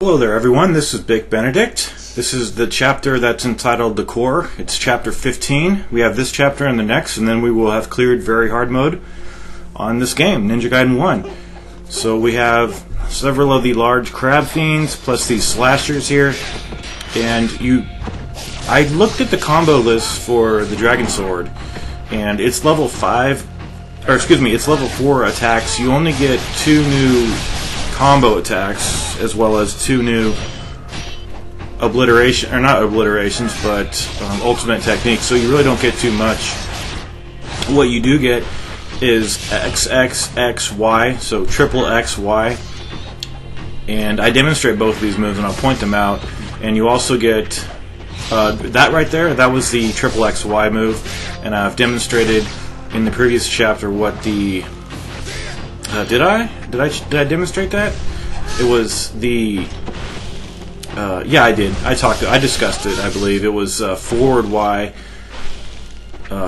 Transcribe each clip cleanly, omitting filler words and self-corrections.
Hello there everyone, this is Big Benedict. This is the chapter that's entitled The Core. It's chapter 15. We have this chapter and the next, and then we will have cleared very hard mode on this game, Ninja Gaiden 1. So we have several of the large crab fiends, plus these slashers here. And I looked at the combo list for the Dragon Sword, and it's level 4 attacks. You only get 2 new combo attacks, as well as 2 new ultimate techniques, so you really don't get too much. What you do get is XXXY, so triple XY, and I demonstrate both of these moves and I'll point them out. And you also get that right there, that was the triple XY move, and I've demonstrated in the previous chapter what the did I demonstrate that? It was the yeah, I did. I discussed it, I believe. It was forward Y,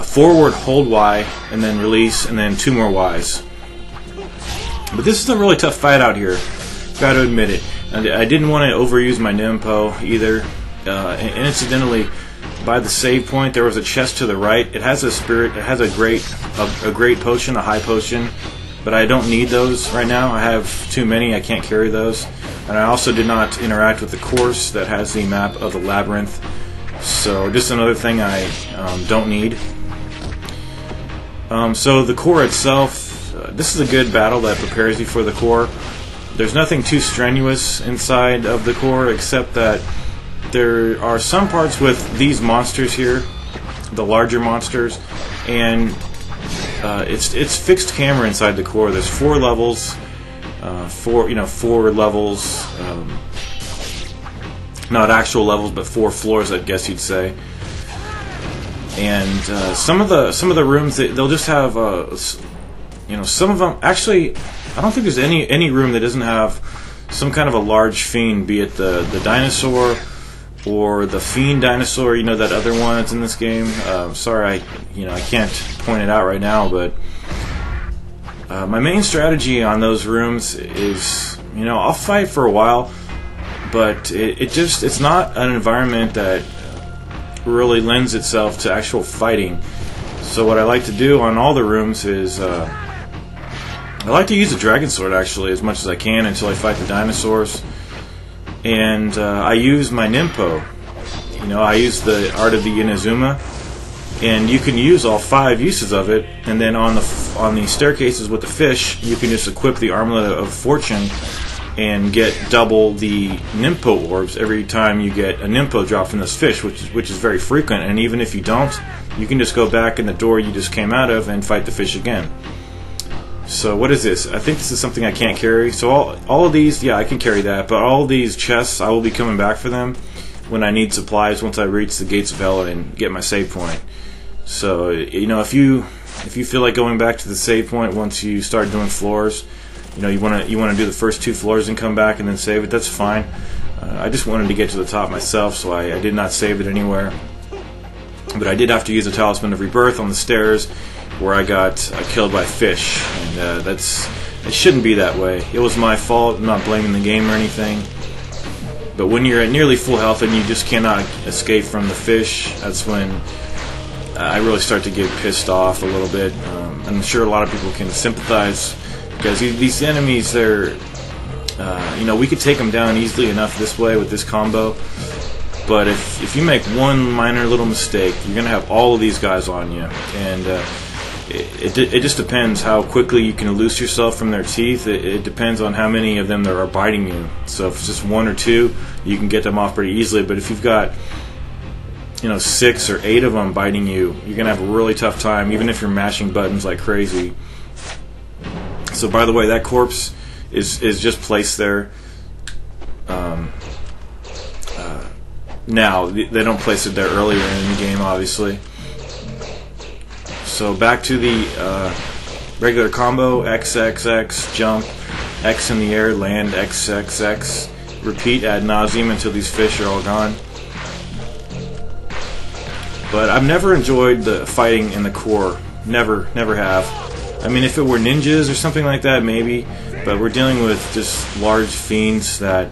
forward hold Y, and then release, and then 2 more Ys. But this is a really tough fight out here. Got to admit it. And I didn't want to overuse my Nimpo either. And incidentally, by the save point, there was a chest to the right. It has a spirit. It has a great potion, a high potion. But I don't need those right now. I have too many. I can't carry those. And I also did not interact with the course that has the map of the labyrinth. So just another thing I don't need. So the core itself, this is a good battle that prepares you for the core. There's nothing too strenuous inside of the core, except that there are some parts with these monsters here, the larger monsters, and it's fixed camera inside the core. There's 4 levels, 4 levels, not actual levels, but 4 floors, I guess you'd say. And some of the rooms, they'll just have some of them. Actually, I don't think there's any room that doesn't have some kind of a large fiend, be it the dinosaur or the Fiend dinosaur, that other one that's in this game. Sorry, I can't point it out right now, but my main strategy on those rooms is, I'll fight for a while, but it's not an environment that really lends itself to actual fighting. So what I like to do on all the rooms is I like to use the Dragon Sword actually as much as I can until I fight the dinosaurs. And I use my Nimpo. I use the Art of the Inazuma, and you can use all 5 uses of it. And then on the staircases with the fish, you can just equip the Armlet of Fortune and get double the Nimpo orbs every time you get a Nimpo drop from this fish, which is very frequent. And even if you don't, you can just go back in the door you just came out of and fight the fish again. So what is this? I think this is something I can't carry. So all of these, yeah, I can carry that. But all of these chests, I will be coming back for them when I need supplies once I reach the gates of hell and get my save point. So if you feel like going back to the save point once you start doing floors, you want to do the first 2 floors and come back and then save it. That's fine. I just wanted to get to the top myself, so I did not save it anywhere. But I did have to use a Talisman of Rebirth on the stairs, where I got killed by fish, and it shouldn't be that way. It was my fault. I'm not blaming the game or anything. But when you're at nearly full health and you just cannot escape from the fish, that's when I really start to get pissed off a little bit. I'm sure a lot of people can sympathize, because these enemies, they're we could take them down easily enough this way with this combo. But if you make one minor little mistake, you're going to have all of these guys on you. And it just depends how quickly you can loose yourself from their teeth. It depends on how many of them there are biting you. So if it's just 1 or 2, you can get them off pretty easily. But if you've got 6 or 8 of them biting you, you're going to have a really tough time, even if you're mashing buttons like crazy. So by the way, that corpse is just placed there. Now, they don't place it there earlier in the game, obviously. So back to the regular combo: XXX, jump, X in the air, land, XXX, repeat ad nauseum until these fish are all gone. But I've never enjoyed the fighting in the core. Never have. I mean, if it were ninjas or something like that, maybe. But we're dealing with just large fiends that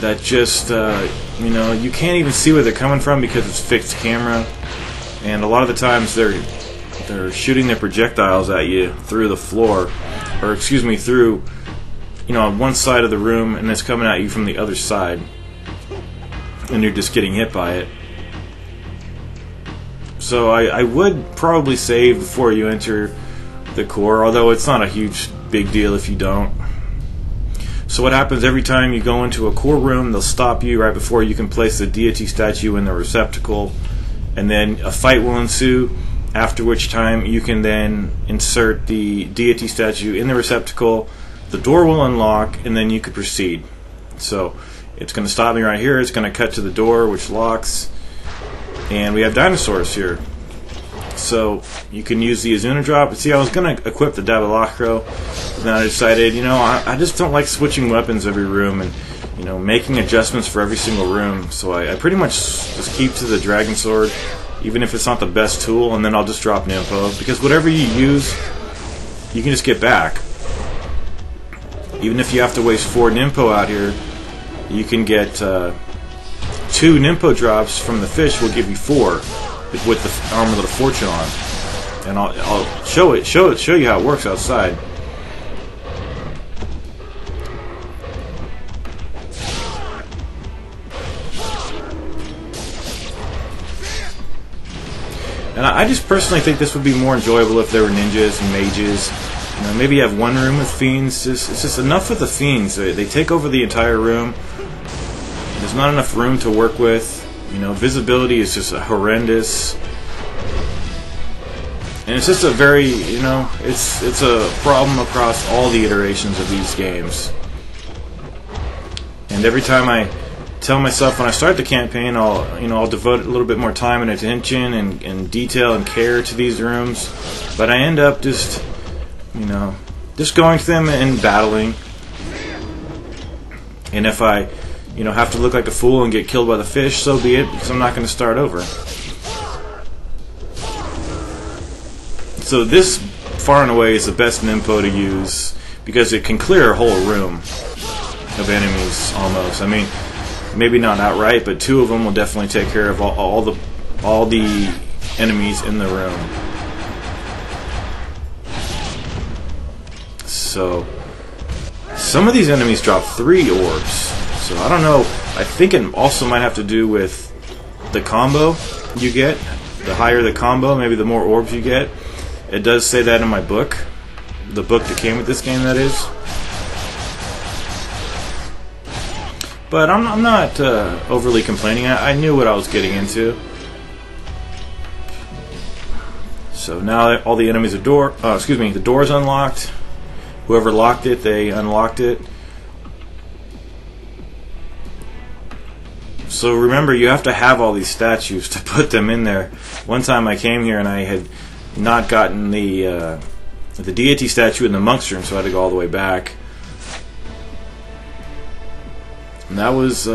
that just you know, you can't even see where they're coming from because it's fixed camera, and a lot of the times they're shooting their projectiles at you through the floor, or excuse me, through, you know, on one side of the room, and it's coming at you from the other side, and you're just getting hit by it. So I would probably save before you enter the core, although it's not a huge big deal if you don't. So what happens every time you go into a core room, they'll stop you right before you can place the deity statue in the receptacle, and then a fight will ensue, after which time you can then insert the deity statue in the receptacle, the door will unlock, and then you could proceed. So it's going to stop me right here, it's going to cut to the door, which locks, and we have dinosaurs here. So you can use the Azuna drop. See, I was going to equip the Dabalacro, but then I decided, you know, I just don't like switching weapons every room and, you know, making adjustments for every single room. So I pretty much just keep to the Dragon Sword, even if it's not the best tool, and then I'll just drop Nympho, because whatever you use, you can just get back. Even if you have to waste 4 Nympho out here, you can get 2 Nympho drops from the fish will give you 4 with the Armlet of Fortune on, and I'll show you how it works outside. And I just personally think this would be more enjoyable if there were ninjas and mages. You know, maybe you have one room with fiends. It's just enough with the fiends. They take over the entire room. There's not enough room to work with. You know, visibility is just horrendous, and it's just a very, you know, it's a problem across all the iterations of these games. And every time I tell myself when I start the campaign, I'll devote a little bit more time and attention and detail and care to these rooms, but I end up just, you know, just going to them and battling. And if I, you know, have to look like a fool and get killed by the fish, so be it, because I'm not going to start over. So this, far and away, is the best Nympho to use, because it can clear a whole room of enemies, almost. I mean, maybe not outright, but 2 of them will definitely take care of all the enemies in the room. So some of these enemies drop 3 orbs. So I don't know, I think it also might have to do with the combo you get. The higher the combo, maybe the more orbs you get. It does say that in my book. The book that came with this game, that is. But I'm not overly complaining. I knew what I was getting into. So now all the enemies are the door's unlocked. Whoever locked it, they unlocked it. So remember, you have to have all these statues to put them in there. One time I came here and I had not gotten the deity statue in the monk's room, so I had to go all the way back. And that was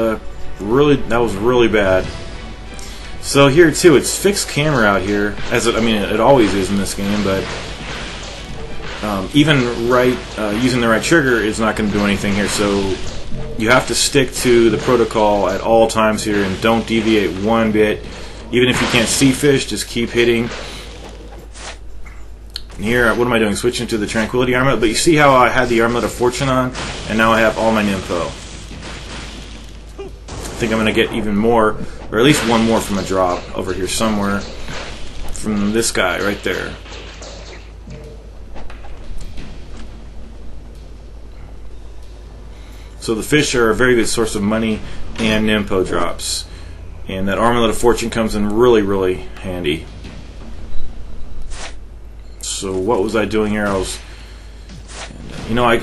really bad. So here too, it's fixed camera out here, it always is in this game, but even using the right trigger is not going to do anything here. So you have to stick to the protocol at all times here and don't deviate one bit. Even if you can't see fish, just keep hitting. And here, what am I doing? Switching to the Tranquility Armlet. But you see how I had the Armlet of Fortune on, and now I have all my Nympho. I think I'm going to get even more, or at least one more from a drop over here somewhere. From this guy right there. So the fish are a very good source of money and Nympho drops. And that Armlet of Fortune comes in really, really handy. So what was I doing here? I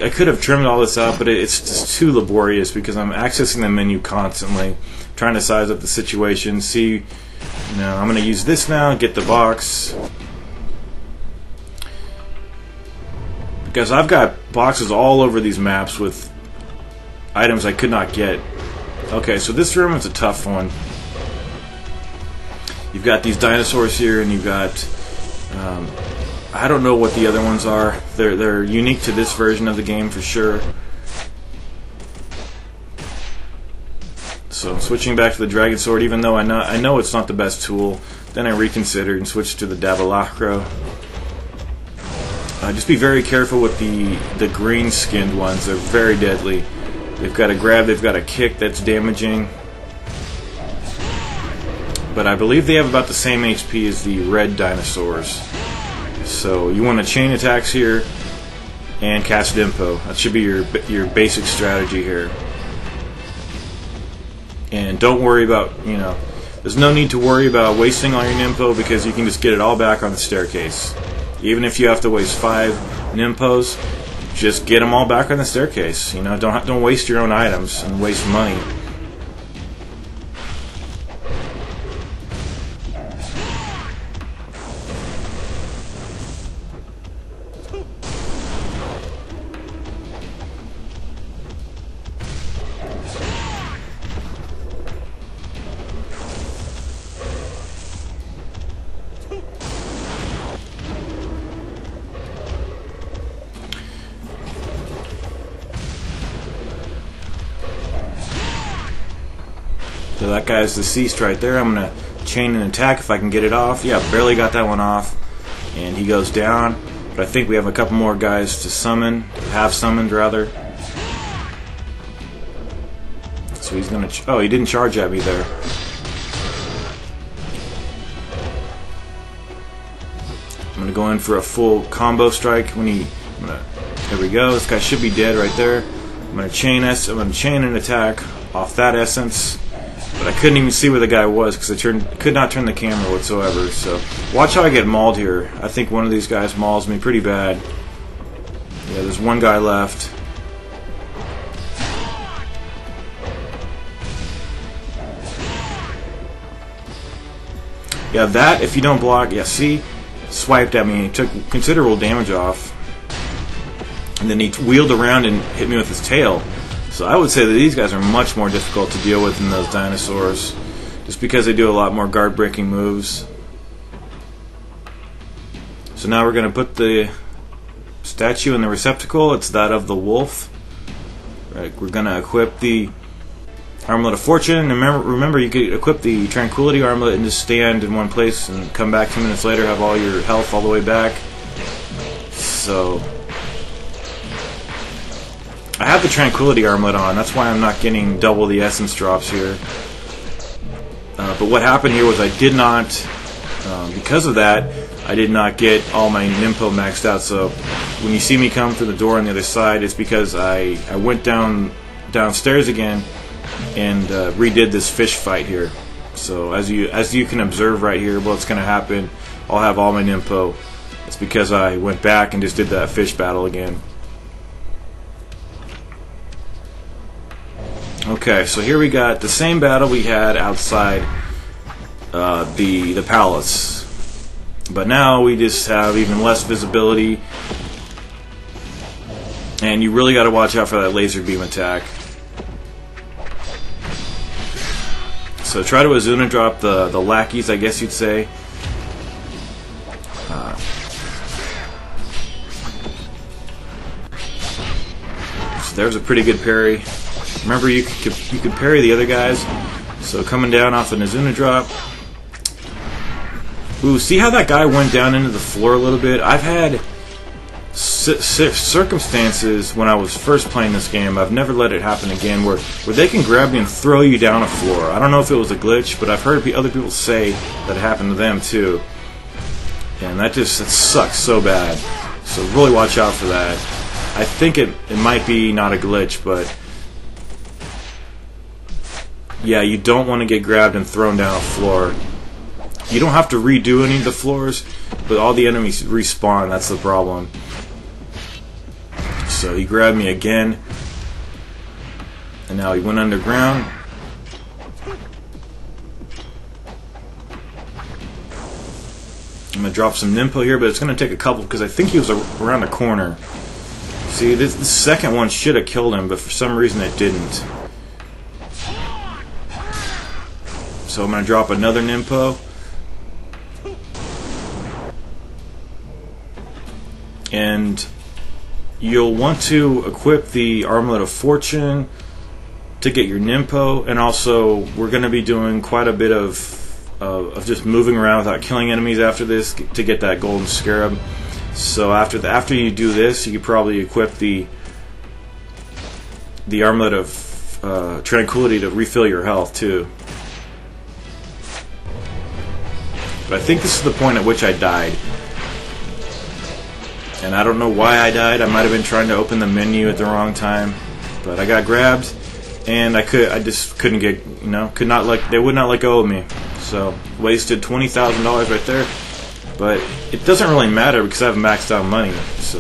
could have trimmed all this out, but it's just too laborious because I'm accessing the menu constantly, trying to size up the situation, see, I'm going to use this now, get the box. Because I've got boxes all over these maps with items I could not get. Okay, so this room is a tough one. You've got these dinosaurs here, and you've got I don't know what the other ones are. They're unique to this version of the game for sure. So I'm switching back to the Dragon Sword, even though I know it's not the best tool. Then I reconsidered and switched to the Dabalacro. Just be very careful with the green-skinned ones. They're very deadly. They've got a grab, they've got a kick that's damaging. But I believe they have about the same HP as the red dinosaurs. So you want to chain attacks here and cast Dimpo. That should be your basic strategy here. And don't worry about, there's no need to worry about wasting all your Nimpo because you can just get it all back on the staircase. Even if you have to waste 5 Nimpos, just get them all back on the staircase. Don't waste your own items and waste money. So that guy's deceased right there. I'm going to chain an attack if I can get it off. Yeah, barely got that one off. And he goes down. But I think we have a couple more guys to summon. Have summoned, rather. So he's going to... Oh, he didn't charge at me there. I'm going to go in for a full combo strike. There we go. This guy should be dead right there. I'm going to chain an attack off that essence. But I couldn't even see where the guy was because I could not turn the camera whatsoever. So watch how I get mauled here. I think one of these guys mauls me pretty bad. Yeah, there's one guy left. Yeah, that, if you don't block, yeah, see? Swiped at me and took considerable damage off. And then he wheeled around and hit me with his tail. So I would say that these guys are much more difficult to deal with than those dinosaurs, just because they do a lot more guard-breaking moves. So now we're going to put the statue in the receptacle. It's that of the wolf. Right, we're going to equip the Armlet of Fortune. And remember, you could equip the Tranquility Armlet and just stand in one place and come back 2 minutes later, have all your health all the way back. So I have the Tranquility Armlet on. That's why I'm not getting double the essence drops here. But what happened here was I did not, because of that, I did not get all my Nimpo maxed out. So when you see me come through the door on the other side, it's because I went downstairs again and redid this fish fight here. So as you can observe right here, what's going to happen, I'll have all my Nimpo. It's because I went back and just did that fish battle again. Okay, so here we got the same battle we had outside the palace, but now we just have even less visibility, and you really got to watch out for that laser beam attack. So try to Azuna drop the lackeys, I guess you'd say. So there's a pretty good parry. Remember, you could parry the other guys. So coming down off the Azuna drop. Ooh, see how that guy went down into the floor a little bit? I've had circumstances when I was first playing this game, I've never let it happen again, where they can grab you and throw you down a floor. I don't know if it was a glitch, but I've heard other people say that it happened to them too. And that sucks so bad. So really watch out for that. I think it might be not a glitch, but yeah, you don't want to get grabbed and thrown down a floor. You don't have to redo any of the floors, but all the enemies respawn. That's the problem. So he grabbed me again, and now he went underground. I'm going to drop some Nimpo here, but it's going to take a couple because I think he was around the corner. See, this second one should have killed him, but for some reason it didn't. So I'm going to drop another Nimpo. And you'll want to equip the Armlet of Fortune to get your Nimpo, and also we're going to be doing quite a bit of just moving around without killing enemies after this to get that golden scarab. So after you do this, you could probably equip the armlet of tranquility to refill your health too. But I think this is the point at which I died. And I don't know why I died. I might have been trying to open the menu at the wrong time. But I got grabbed, and I just couldn't get, they would not let go of me. So, wasted $20,000 right there. But it doesn't really matter because I have maxed out money. So,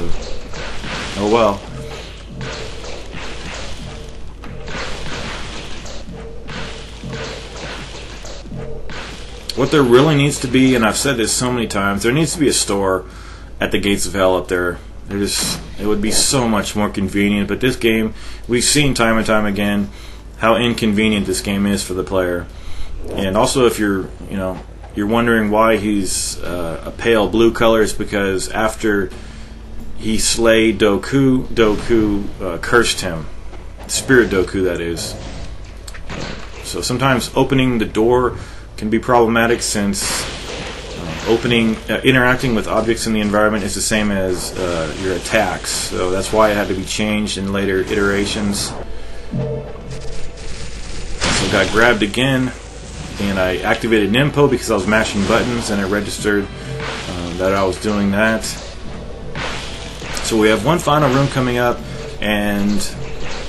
oh well. What there really needs to be, and I've said this so many times, there needs to be a store at the gates of hell up there. It would be so much more convenient. But this game, we've seen time and time again how inconvenient this game is for the player. And also, if you're wondering why he's a pale blue color, it's because after he slayed Doku cursed him. Spirit Doku, that is. So sometimes opening the door can be problematic, since interacting with objects in the environment is the same as your attacks. So that's why it had to be changed in later iterations. So got grabbed again, and I activated Nimpo because I was mashing buttons, and it registered that I was doing that. So we have one final room coming up, and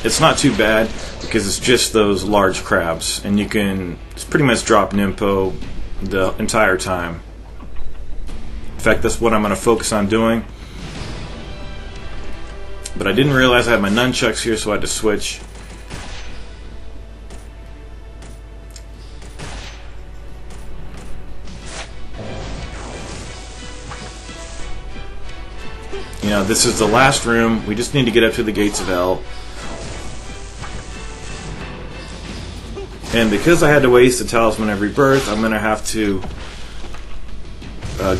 it's not too bad because it's just those large crabs, and you can pretty much drop Nimpo the entire time. In fact, that's what I'm going to focus on doing. But I didn't realize I had my nunchucks here, so I had to switch. This is the last room. We just need to get up to the gates of hell. And because I had to waste the Talisman of Rebirth, I'm going to have to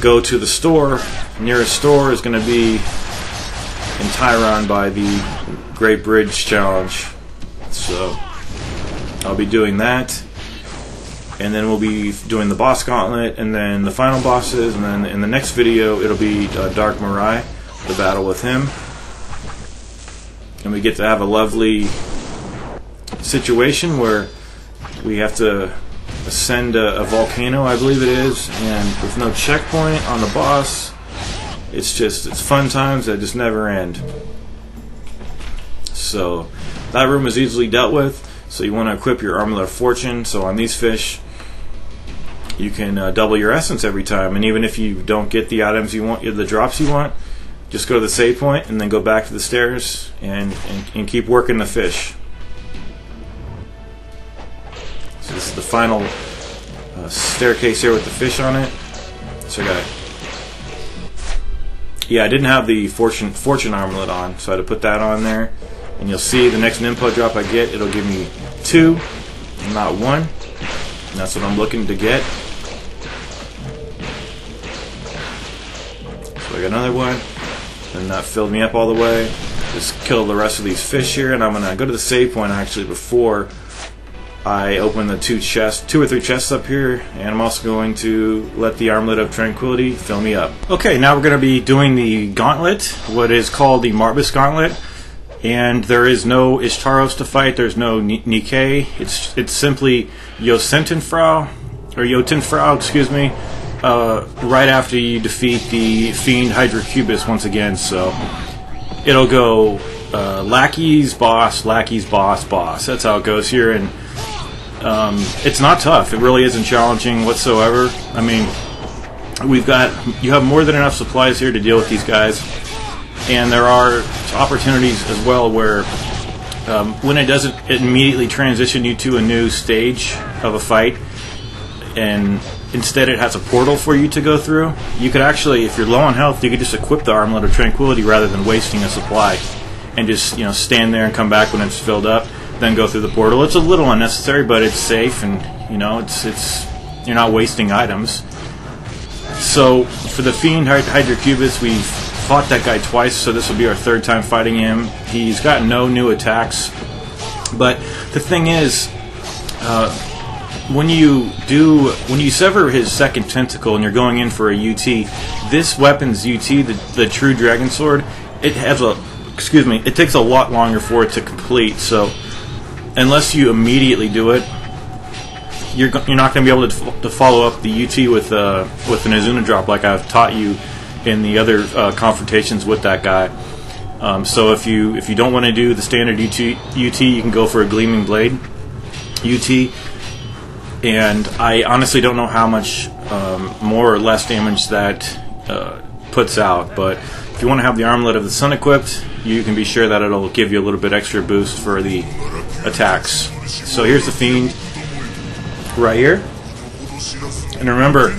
go to the store. The nearest store is going to be in Tyron by the Great Bridge Challenge. So I'll be doing that. And then we'll be doing the boss gauntlet, and then the final bosses, and then in the next video it'll be Dark Mirai, the battle with him. And we get to have a lovely situation where we have to ascend a volcano, I believe it is, and with no checkpoint on the boss. It's fun times that just never end. So that room is easily dealt with. So you want to equip your Armlet of Fortune. So on these fish, you can double your essence every time, and even if you don't get the items you want, the drops you want, just go to the save point and then go back to the stairs and keep working the fish. So this is the final staircase here with the fish on it. So I didn't have the fortune armlet on, so I had to put that on there. And you'll see the next Nimpo drop I get, it'll give me 2, not 1. And that's what I'm looking to get. So I got another one. And that filled me up all the way. Just kill the rest of these fish here, and I'm gonna go to the save point actually before I open the 2 or 3 chests up here, and I'm also going to let the Armlet of Tranquility fill me up. Okay, now we're going to be doing the gauntlet, what is called the Marbus gauntlet, and there is no Ishtaros to fight, there's no Nikkei, it's simply Yotunfra, excuse me, right after you defeat the Fiend Hydrocubus once again. So it'll go lackeys, boss, boss. That's how it goes here, and it's not tough. It really isn't challenging whatsoever. I mean, you have more than enough supplies here to deal with these guys, and there are opportunities as well where when it doesn't immediately transition you to a new stage of a fight, and instead it has a portal for you to go through, you could actually, if you're low on health, you could just equip the Armlet of Tranquility rather than wasting a supply, and just stand there and come back when it's filled up, then go through the portal. It's a little unnecessary, but it's safe, and it's you're not wasting items. So for the Fiend Hydrocubus, we've fought that guy twice, so this will be our 3rd time fighting him. He's got no new attacks But the thing is, when you sever his second tentacle and you're going in for a UT, this weapon's UT, the true dragon sword, it takes a lot longer for it to complete. So unless you immediately do it, you're not going to be able to follow up the UT with an Azuna drop like I've taught you in the other confrontations with that guy. So if you don't want to do the standard UT, you can go for a Gleaming Blade UT. And I honestly don't know how much more or less damage that puts out. But if you want to have the Armlet of the Sun equipped, you can be sure that it'll give you a little bit extra boost for the attacks. So here's the Fiend right here. And remember,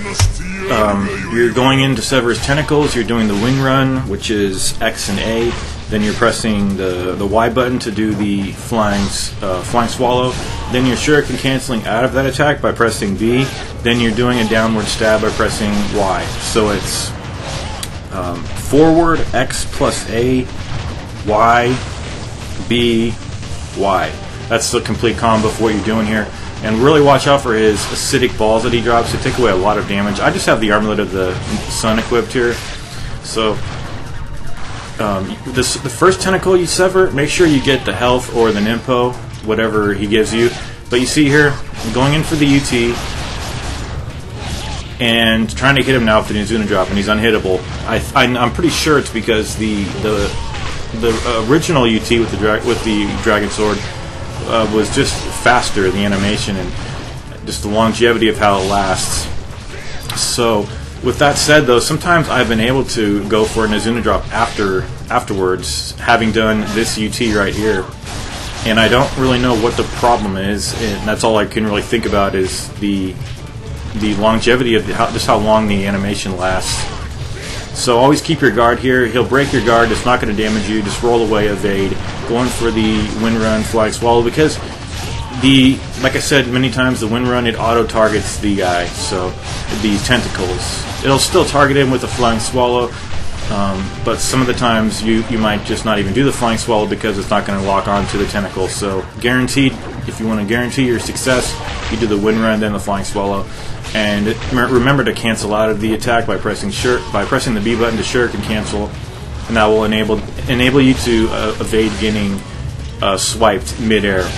you're going in to sever his tentacles. You're doing the wing run, which is X and A. Then you're pressing the Y button to do the flying swallow. Then you're shuriken canceling out of that attack by pressing B. Then you're doing a downward stab by pressing Y. So it's forward X plus A, Y, B, Y. That's the complete combo for what you're doing here. And really watch out for his acidic balls that he drops. They take away a lot of damage. I just have the Armlet of the Sun equipped here. So the first tentacle you sever, make sure you get the health or the Nimpo, whatever he gives you. But you see here, I'm going in for the UT and trying to hit him now with the Azuna drop, and he's unhittable. I'm pretty sure it's because the original UT with the Dragon Sword was just faster, the animation, and just the longevity of how it lasts. So with that said, though, sometimes I've been able to go for an Azuna drop afterwards, having done this UT right here, and I don't really know what the problem is, and that's all I can really think about is the longevity of just how long the animation lasts. So always keep your guard here. He'll break your guard. It's not going to damage you. Just roll away, evade. Going for the wind run, flying swallow, because like I said many times, the wind run, it auto targets the guy. So the tentacles, it'll still target him with the flying swallow, but some of the times you might just not even do the flying swallow because it's not going to lock on to the tentacle. So guaranteed, if you want to guarantee your success, you do the wind run, then the flying swallow. And remember to cancel out of the attack by pressing the B button to shuriken cancel, and that will enable you to evade getting swiped midair.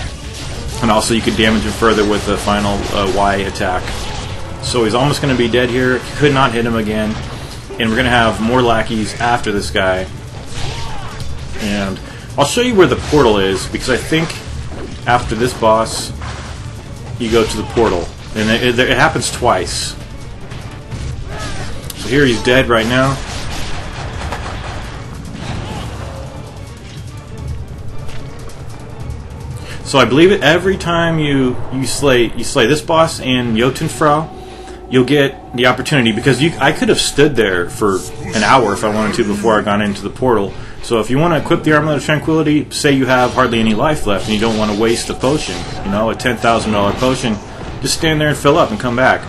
And also you can damage him further with the final Y attack. So he's almost going to be dead here. Could not hit him again. And we're going to have more lackeys after this guy. And I'll show you where the portal is, because I think after this boss you go to the portal. And it happens twice. So here he's dead right now. So I believe it every time you slay this boss and Yotunfra, you'll get the opportunity, because I could have stood there for an hour if I wanted to before I got into the portal. So if you want to equip the Armlet of Tranquility, say you have hardly any life left and you don't want to waste a potion, a $10,000 potion, just stand there and fill up and come back.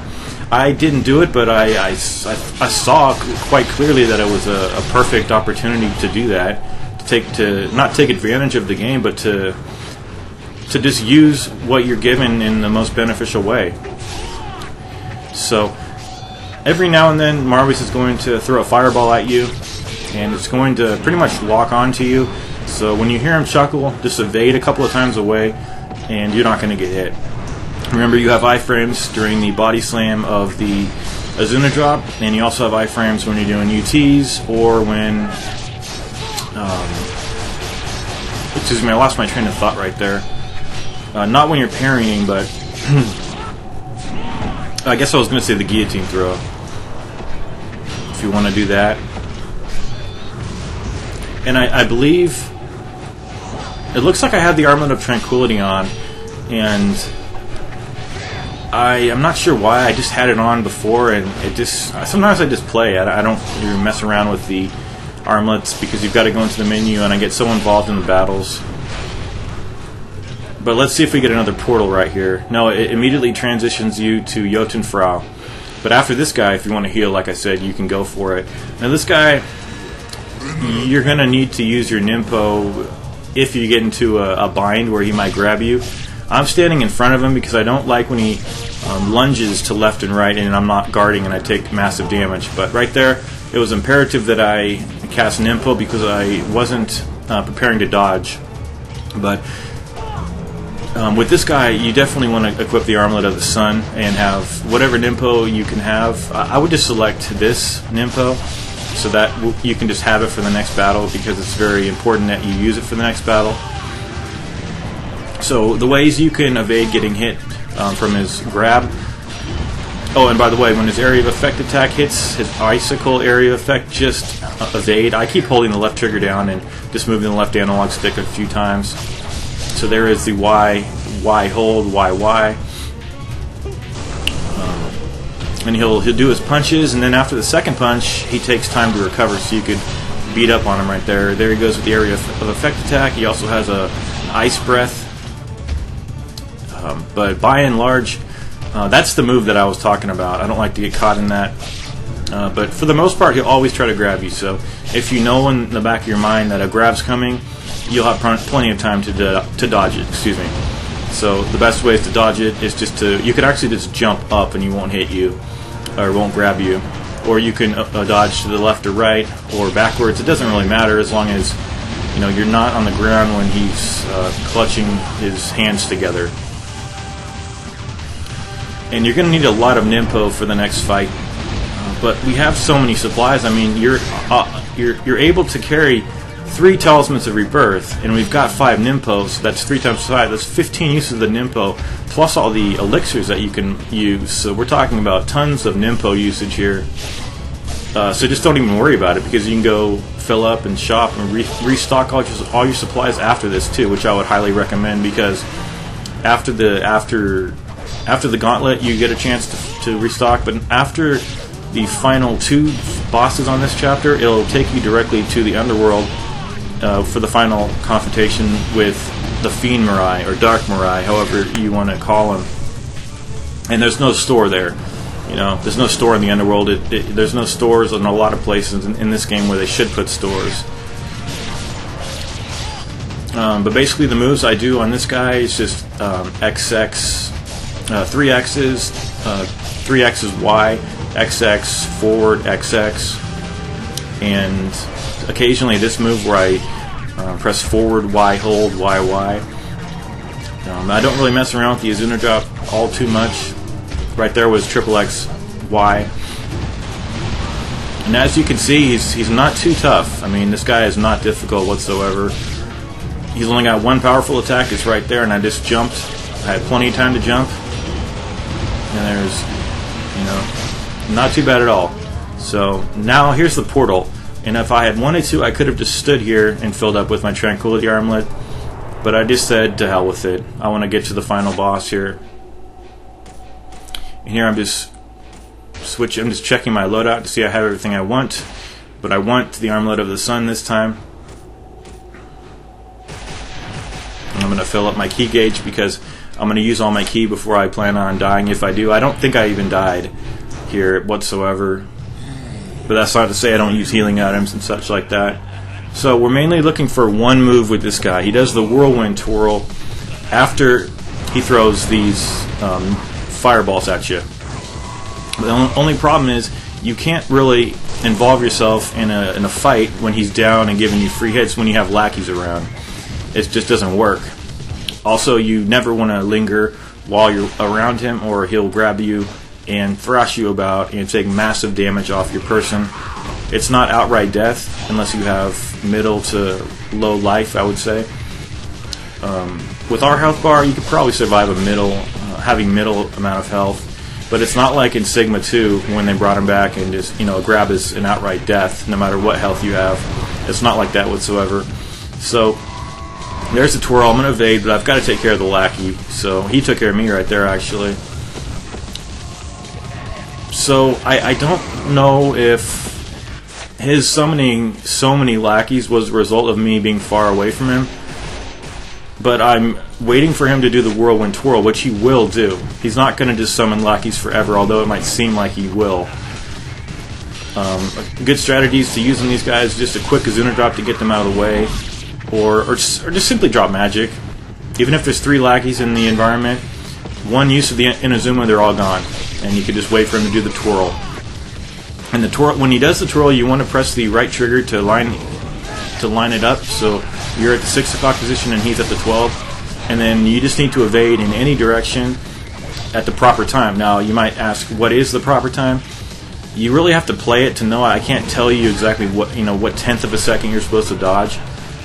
I didn't do it, but I saw quite clearly that it was a perfect opportunity to do that, to not take advantage of the game, but to just use what you're given in the most beneficial way. So every now and then Marbus is going to throw a fireball at you, and it's going to pretty much lock onto you. So when you hear him chuckle, just evade a couple of times away, and you're not going to get hit. Remember, you have iframes during the body slam of the Azuna drop, and you also have iframes when you're doing UTs, or when excuse me, I lost my train of thought right there. Not when you're parrying, but I guess I was going to say the guillotine throw, if you want to do that. And I believe it looks like I have the Armlet of Tranquility on, and I'm not sure why. I just had it on before, and sometimes I just play. I don't even mess around with the armlets, because you've got to go into the menu, and I get so involved in the battles. But let's see if we get another portal right here. No, it immediately transitions you to Yotunfra. But after this guy, if you want to heal, like I said, you can go for it. Now this guy, you're going to need to use your Nimpo if you get into a bind where he might grab you. I'm standing in front of him because I don't like when he lunges to left and right and I'm not guarding and I take massive damage. But right there, it was imperative that I cast Nimpo because I wasn't preparing to dodge. But with this guy, you definitely want to equip the Armlet of the Sun and have whatever Nimpo you can have. I would just select this Nimpo so that you can just have it for the next battle because it's very important that you use it for the next battle. So the ways you can evade getting hit from his grab. Oh, and by the way, when his area of effect attack hits, his icicle area of effect, just evade. I keep holding the left trigger down and just moving the left analog stick a few times. So there is the Y hold, Y. And he'll do his punches, and then after the second punch, he takes time to recover, so you could beat up on him right there. There he goes with the area of effect attack. He also has an ice breath. But by and large, that's the move that I was talking about. I don't like to get caught in that. But for the most part, he'll always try to grab you. So if you know in the back of your mind that a grab's coming, you'll have plenty of time to dodge it. Excuse me. So the best ways to dodge it is just you can actually just jump up and he won't hit you or won't grab you, or you can dodge to the left or right or backwards. It doesn't really matter as long as you're not on the ground when he's clutching his hands together. And you're going to need a lot of Nimpo for the next fight. But we have so many supplies. I mean, you're able to carry 3 Talismans of Rebirth, and we've got 5 Nimpos. So that's 3 times 5. That's 15 uses of the Nimpo, plus all the elixirs that you can use. So we're talking about tons of Nimpo usage here. So just don't even worry about it, because you can go fill up and shop and restock all your supplies after this too, which I would highly recommend, because after the gauntlet you get a chance to restock, but after the final 2 bosses on this chapter, it'll take you directly to the underworld for the final confrontation with the Fiend Mirai, or Dark Mirai, however you want to call him. And there's no store there. There's no store in the underworld. There's no stores in a lot of places in this game where they should put stores. But basically the moves I do on this guy is just XX, 3 X's, 3 X's Y, XX, forward, XX, and occasionally this move where I press forward, Y hold, YY. I don't really mess around with the Azuna drop all too much. Right there was triple X, Y. And as you can see, he's not too tough. I mean, this guy is not difficult whatsoever. He's only got 1 powerful attack. It's right there, and I just jumped. I had plenty of time to jump. And there's, not too bad at all. So now here's the portal. And if I had wanted to, I could have just stood here and filled up with my Tranquility Armlet. But I just said, to hell with it. I want to get to the final boss here. And here I'm just checking my loadout to see I have everything I want. But I want the Armlet of the Sun this time. And I'm going to fill up my key gauge because I'm going to use all my key before I plan on dying if I do. I don't think I even died here whatsoever. But that's not to say I don't use healing items and such like that. So we're mainly looking for one move with this guy. He does the Whirlwind Twirl after he throws these fireballs at you. The only problem is you can't really involve yourself in a fight when he's down and giving you free hits when you have lackeys around. It just doesn't work. Also, you never want to linger while you're around him, or he'll grab you and thrash you about and take massive damage off your person. It's not outright death unless you have middle to low life, I would say. With our health bar, you could probably survive having middle amount of health, but it's not like in Sigma 2 when they brought him back and just grab is an outright death no matter what health you have. It's not like that whatsoever. So there's the twirl. I'm going to evade, but I've got to take care of the lackey. So he took care of me right there, actually. So I don't know if his summoning so many lackeys was a result of me being far away from him. But I'm waiting for him to do the Whirlwind Twirl, which he will do. He's not going to just summon lackeys forever, although it might seem like he will. Good strategies to use on these guys, just a quick Azuna drop to get them out of the way. or just simply drop magic. Even if there's 3 lackeys in the environment, one use of the Inazuma, they're all gone, and you can just wait for him to do the twirl. And the twirl, when he does the twirl, you want to press the right trigger to line it up. So you're at the 6 o'clock position and he's at the 12, and then you just need to evade in any direction at the proper time. Now you might ask, what is the proper time? You really have to play it to know. I can't tell you exactly what tenth of a second you're supposed to dodge,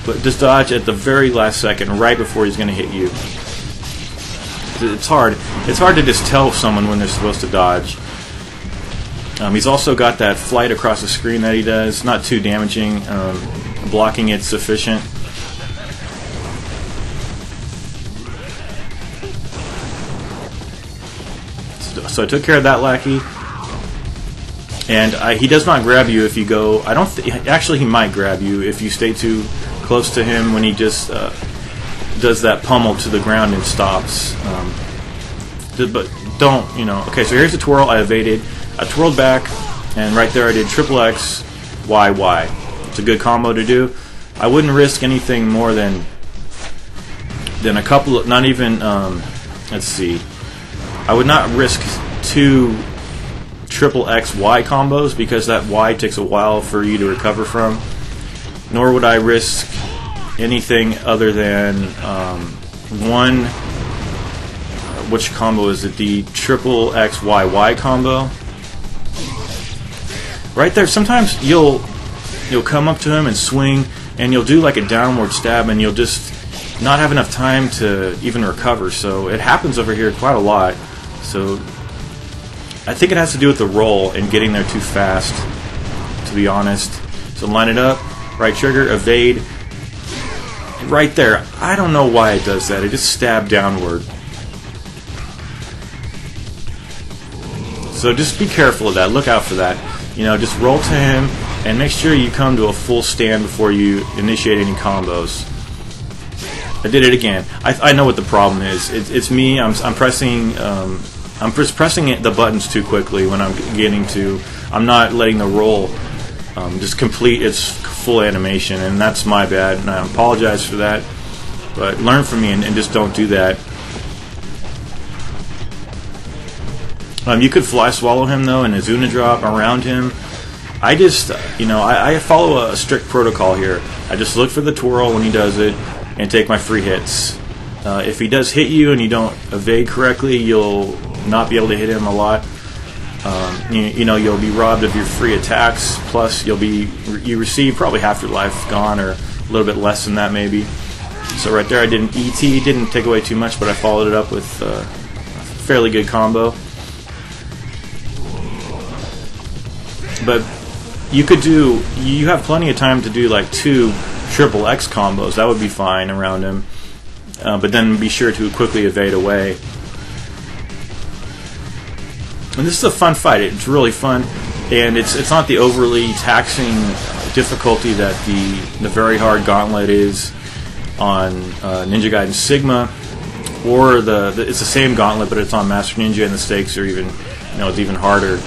but just dodge at the very last second, right before he's going to hit you. It's hard. It's hard to just tell someone when they're supposed to dodge. He's also got that flight across the screen that he does. Not too damaging. Blocking it's sufficient. So I took care of that lackey. And he does not grab you if you go... actually, he might grab you if you stay too close to him when he just does that pummel to the ground and stops. But don't, Okay, so here's the twirl. I evaded. I twirled back, and right there I did triple X, Y, Y. It's a good combo to do. I wouldn't risk anything more than a couple of... Not even... let's see. I would not risk 2... triple X Y combos, because that Y takes a while for you to recover from. Nor would I risk anything other than one. Which combo is it? The triple X Y Y combo. Right there. Sometimes you'll come up to him and swing, and you'll do like a downward stab, and you'll just not have enough time to even recover. So it happens over here quite a lot. So I think it has to do with the roll and getting there too fast, to be honest. So line it up, right trigger, evade. Right there. I don't know why it does that. It just stabbed downward. So just be careful of that. Look out for that. Just roll to him and make sure you come to a full stand before you initiate any combos. I did it again. I know what the problem is. It's me. I'm pressing... I'm just pressing the buttons too quickly when I'm getting to... I'm not letting the roll just complete its full animation, and that's my bad, and I apologize for that. But learn from me and just don't do that. You could fly swallow him, though, and a Zuna drop around him. I just, I follow a strict protocol here. I just look for the twirl when he does it and take my free hits. If he does hit you and you don't evade correctly, you'll not be able to hit him a lot. You'll be robbed of your free attacks. Plus, you receive probably half your life gone, or a little bit less than that maybe. So right there, I did an ET. Didn't take away too much, but I followed it up with a fairly good combo. But you have plenty of time to do like 2 triple X combos. That would be fine around him. But then be sure to quickly evade away. And this is a fun fight. It's really fun, and it's not the overly taxing difficulty that the very hard gauntlet is on Ninja Gaiden Sigma, or it's the same gauntlet, but it's on Master Ninja, and the stakes are even it's even harder.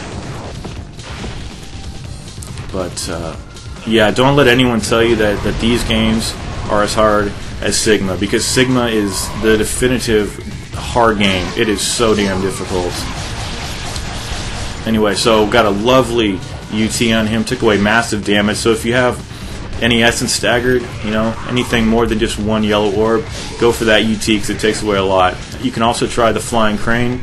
But yeah, don't let anyone tell you that these games are as hard as Sigma, because Sigma is the definitive hard game. It is so damn difficult. Anyway, so got a lovely UT on him, took away massive damage. So if you have any essence staggered, anything more than just 1 yellow orb, go for that UT, because it takes away a lot. You can also try the flying crane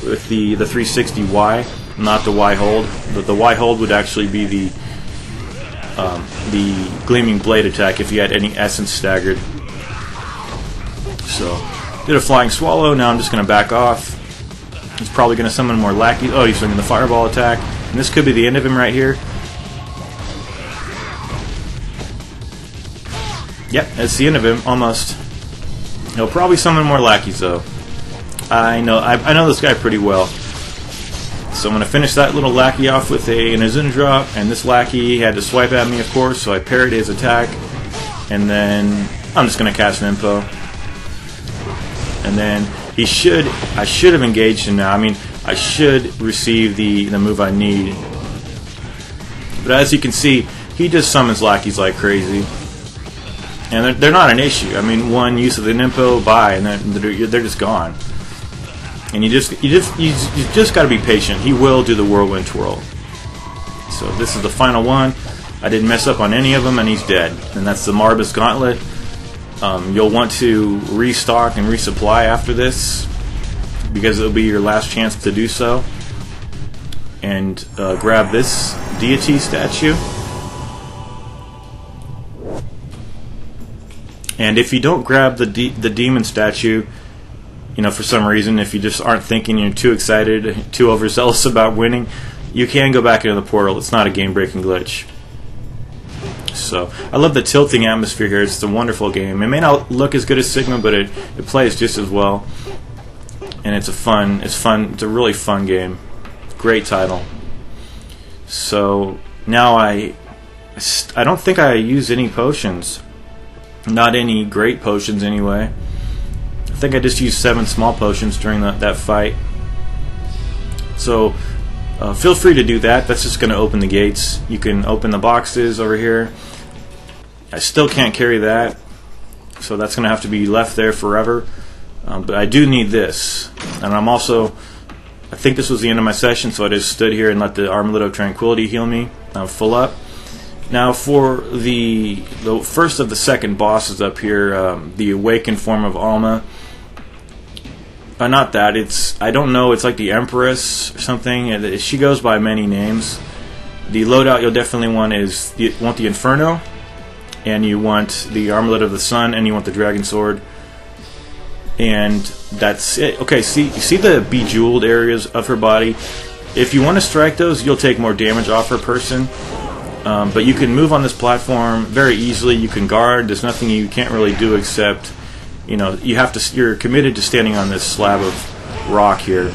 with the 360Y, not the Y hold. The Y hold would actually be the gleaming blade attack if you had any essence staggered. So, did a flying swallow. Now I'm just going to back off. He's probably going to summon more lackeys. Oh, he's swinging the fireball attack. And this could be the end of him right here. Yep, that's the end of him, almost. He'll probably summon more lackeys, though. I know this guy pretty well. So I'm going to finish that little lackey off with an Azuna drop, and this lackey had to swipe at me, of course, so I parried his attack, and then I'm just going to cast an info. And then I should have engaged him now. I mean, I should receive the move I need. But as you can see, he just summons lackeys like crazy. and they're not an issue. I mean, one use of the Nimpo, bye, and they're just gone. And you just got to be patient. He will do the whirlwind twirl. So this is the final one. I didn't mess up on any of them, and he's dead. And that's the Marbus gauntlet. You'll want to restock and resupply after this, because it'll be your last chance to do so. And grab this deity statue. And if you don't grab the demon statue, you know, for some reason, if you just aren't thinking, you're too excited, too overzealous about winning, you can go back into the portal. It's not a game-breaking glitch. So I love the tilting atmosphere here. It's a wonderful game. It may not look as good as Sigma, but it plays just as well. And it's fun. It's a really fun game. Great title. So now I don't think I use any potions. Not any great potions anyway. I think I just used 7 small potions during that fight. So feel free to do that. That's just going to open the gates. You can open the boxes over here. I still can't carry that, so that's going to have to be left there forever. But I do need this. And I think this was the end of my session, so I just stood here and let the Armlet of Tranquility heal me. I'm full up. Now for the first of the second bosses up here, the awakened form of Alma. Not that, I don't know, it's like the Empress or something. She goes by many names. The loadout you'll definitely want is, you want the Inferno, and you want the Armlet of the Sun, and you want the Dragon Sword. And that's it. Okay, you see the bejeweled areas of her body? If you want to strike those, you'll take more damage off her person. But you can move on this platform very easily. You can guard. There's nothing you can't really do except, you know, you're committed to standing on this slab of rock here.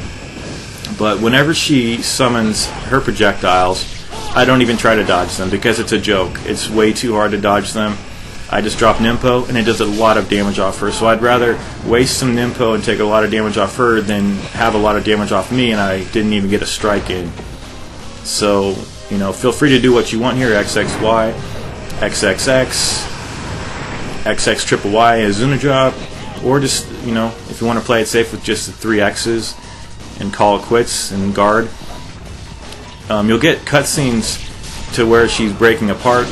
But whenever she summons her projectiles, I don't even try to dodge them because it's a joke. It's way too hard to dodge them. I just drop Nimpo and it does a lot of damage off her. So I'd rather waste some Nimpo and take a lot of damage off her than have a lot of damage off me and I didn't even get a strike in. So, you know, feel free to do what you want here. XXY, XXX, XX triple Y as Zuna drop, or just, you know, if you want to play it safe with just the 3 X's and call it quits and guard. You'll get cutscenes to where she's breaking apart.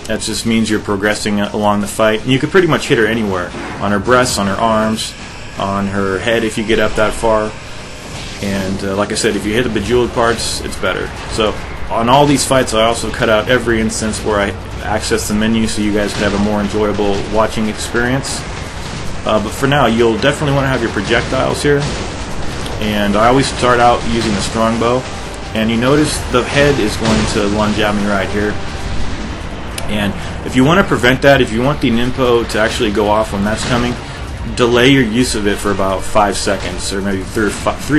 That just means you're progressing along the fight. And you can pretty much hit her anywhere. On her breasts, on her arms, on her head if you get up that far. And like I said, if you hit the bejeweled parts, it's better. So on all these fights, I also cut out every instance where I access the menu so you guys can have a more enjoyable watching experience. But for now, you'll definitely want to have your projectiles here. And I always start out using the strongbow. And you notice the head is going to lunge at me right here. And if you want to prevent that, if you want the Nimpo to actually go off when that's coming, delay your use of it for about 5 seconds, or maybe 3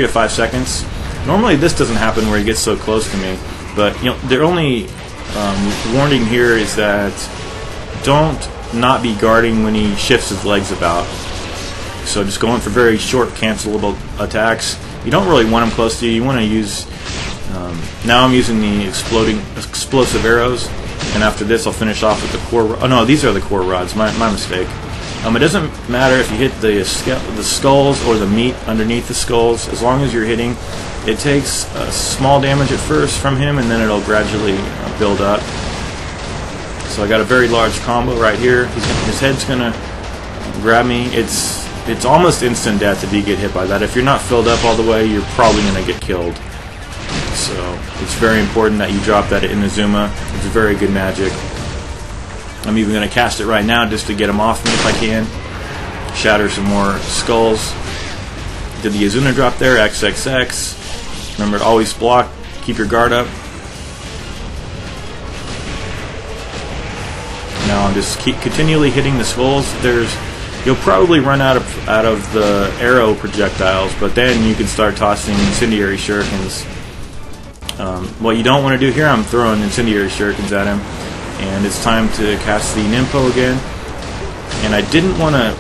to 5 seconds. Normally this doesn't happen where he gets so close to me, but you know, their only warning here is that don't not be guarding when he shifts his legs about. So just going for very short cancelable attacks. You don't really want him close to you. You want to use, now I'm using the explosive arrows. And after this, I'll finish off with the core. Oh no, these are the core rods. My mistake. It doesn't matter if you hit the skulls or the meat underneath the skulls. As long as you're hitting, it takes small damage at first from him, and then it'll gradually build up. So I got a very large combo right here. His head's gonna grab me. It's almost instant death if you get hit by that. If you're not filled up all the way, you're probably gonna get killed. So it's very important that you drop that in Inazuma. It's very good magic. I'm even going to cast it right now just to get him off me if I can. Shatter some more skulls. Did the Azuna drop there? XXX. Remember to always block. Keep your guard up. Now I'm just continually hitting the skulls. You'll probably run out of the arrow projectiles, but then you can start tossing incendiary shurikens. What you don't want to do here, I'm throwing incendiary shurikens at him, and it's time to cast the Nimpo again. And I didn't want to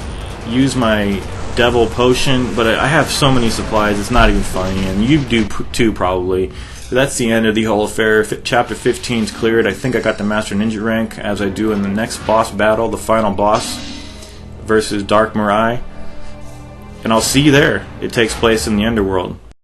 use my devil potion, but I have so many supplies, it's not even funny, and you do too probably. But that's the end of the whole affair. Chapter 15's cleared. I think I got the Master Ninja rank, as I do in the next boss battle, the final boss versus Dark Mirai. And I'll see you there. It takes place in the Underworld.